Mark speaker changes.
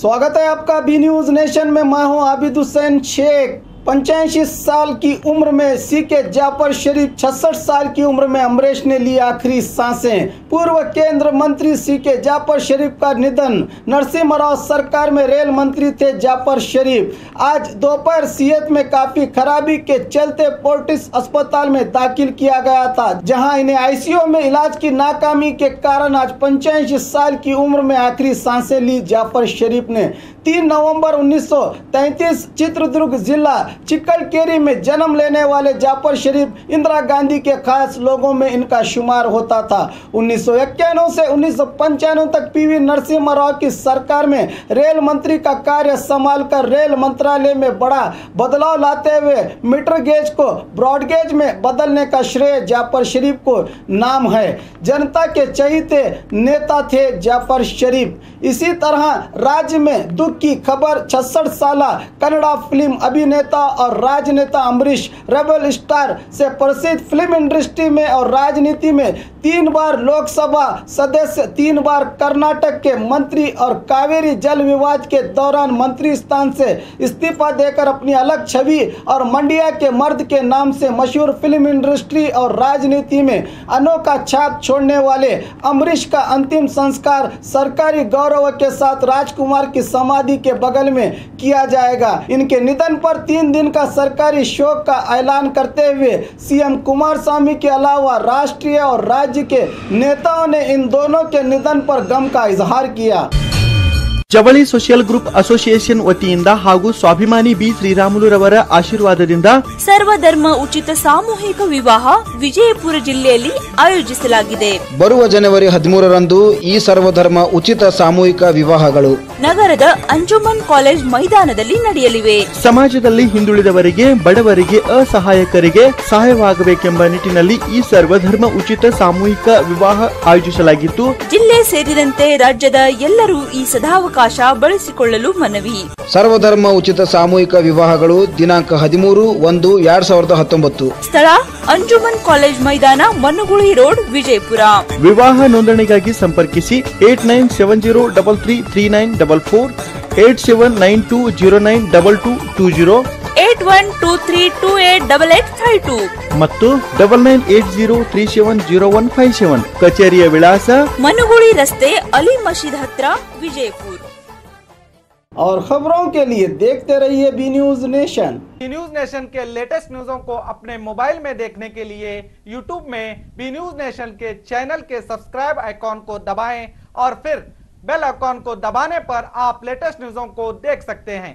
Speaker 1: स्वागत है आपका बी न्यूज नेशन में। मैं हूं आबिद हुसैन शेख। 85 साल की उम्र में सीके जाफर शरीफ, 66 साल की उम्र में अमरीश ने ली आखिरी सांसें। पूर्व केंद्र मंत्री सीके जाफर शरीफ का निधन। नरसिम्हा राव सरकार में रेल मंत्री थे जाफर शरीफ। आज दोपहर सेहत में काफी खराबी के चलते फोर्टिस अस्पताल में दाखिल किया गया था, जहां इन्हें आईसीयू में इलाज की नाकामी के कारण आज 85 साल की उम्र में आखिरी सांसें ली जाफर शरीफ ने। 3 नवंबर 1933 चित्रदुर्ग जिला चिकलकेरी में जन्म लेने वाले जाफर शरीफ इंदिरा गांधी के खास लोगों में इनका शुमार होता था। 1991 से 1995 तक पीवी नरसिम्हा राव की सरकार में रेल मंत्री का कार्य संभालकर रेल मंत्रालय में बड़ा बदलाव लाते हुए मीटर गेज को ब्रॉड गेज में बदलने का श्रेय जाफर शरीफ को नाम है। जनता के चहेते नेता थे जाफर शरीफ। इसी तरह राज्य में दुख की खबर, 66 साल कन्नड़ा फिल्म अभिनेता और राजनेता अमरीश रेबल स्टार से प्रसिद्ध फिल्म इंडस्ट्री में और राजनीति में 3 बार लोकसभा सदस्य, 3 बार कर्नाटक के मंत्री और कावेरी जल विवाद के दौरान मंत्री स्थान से इस्तीफा देकर अपनी अलग छवि और मंडिया के मर्द के नाम से मशहूर फिल्म इंडस्ट्री और राजनीति में अनोखा छाप छोड़ने वाले अमरीश का अंतिम संस्कार सरकारी गौरव के साथ राजकुमार की समाधि के बगल में किया जाएगा। इनके निधन पर 3 दिन का सरकारी शोक का ऐलान करते हुए सीएम कुमारस्वामी के अलावा राष्ट्रीय और राज्य के नेताओं ने इन दोनों के निधन पर गम का इजहार किया।
Speaker 2: ಜವಳಿ ಸೋಷಿಯಲ್ ಗ್ರೂಪ್ ಅಸೋಸಿಯೇಷನ್ ವತಿಯಿಂದ ಹಾಗೂ ಸ್ವಾಭಿಮಾನಿ ಬಿ ಶ್ರೀರಾಮುಲುರವರ ಆಶೀರ್ವಾದದಿಂದ
Speaker 3: ಸರ್ವಧರ್ಮ ಉಚಿತ ಸಾಮೂಹಿಕ ವಿವಾಹ ವಿಜಯಪುರ ಜಿಲ್ಲೆಯಲ್ಲಿ ಆಯೋಜಿಸಲಾಗಿದೆ।
Speaker 4: ಬರುವ ಜನವರಿ 13ರಂದು ಈ ಸರ್ವಧರ್ಮ ಉಚಿತ ಸಾಮೂಹಿಕ ವಿವಾಹಗಳು
Speaker 3: ನಗರದ ಅಂಜುಮನ್ ಕಾಲೇಜ್ ಮೈದಾನದಲ್ಲಿ ನಡೆಯಲಿವೆ।
Speaker 2: ಸಮಾಜದಲ್ಲಿ ಹಿಂದುಳಿದವರಿಗೆ, ಬಡವರಿಗೆ, ಅಸಹಾಯಕರಿಗೆ ಸಹಾಯವಾಗಬೇಕೆಂಬ ನಿಟ್ಟಿನಲ್ಲಿ ಈ ಸರ್ವಧರ್ಮ ಉಚಿತ ಸಾಮೂಹಿಕ ವಿವಾಹ ಆಯೋಜಿಸಲಾಗಿತ್ತು।
Speaker 3: ಜಿಲ್ಲೆ ಸೇರಿದಂತೆ ರಾಜ್ಯದ ಎಲ್ಲರೂ ಈ ಸದಾವಕಾಶ ಬಳಸಿಕೊಳ್ಳಲು ಮನವಿ।
Speaker 4: ಸರ್ವಧರ್ಮ ಉಚಿತ ಸಾಮೂಹಿಕ ವಿವಾಹಗಳು ದಿನಾಂಕ 13/1/2019,
Speaker 3: ಸ್ಥಳ ಅಂಜುಮನ್ ಕಾಲೇಜ್ ಮೈದಾನ, ಮನುಗುಳಿ ರೋಡ್, ವಿಜಯಪುರ।
Speaker 2: ವಿವಾಹ ನೋಂದಣಿಗಾಗಿ ಸಂಪರ್ಕಿಸಿ 8970333944, 8792092220,
Speaker 3: 8123288852
Speaker 2: ಮತ್ತು 9980370157। ಕಚೇರಿಯ ವಿಳಾಸ
Speaker 3: ಮನುಗುಳಿ ರಸ್ತೆ, ಅಲಿ ಮಸೀದ್ ಹತ್ರ, ವಿಜಯಪುರ।
Speaker 1: और खबरों के लिए देखते रहिए B news nation.
Speaker 5: B news nation के लेटेस्ट न्यूज़ों को अपने मोबाइल में देखने के लिए यूट्यूब में बी न्यूज नेशन के चैनल के सब्सक्राइब आइकॉन को दबाएं और फिर बेल आइकॉन को दबाने पर आप लेटेस्ट न्यूज़ों को देख सकते हैं।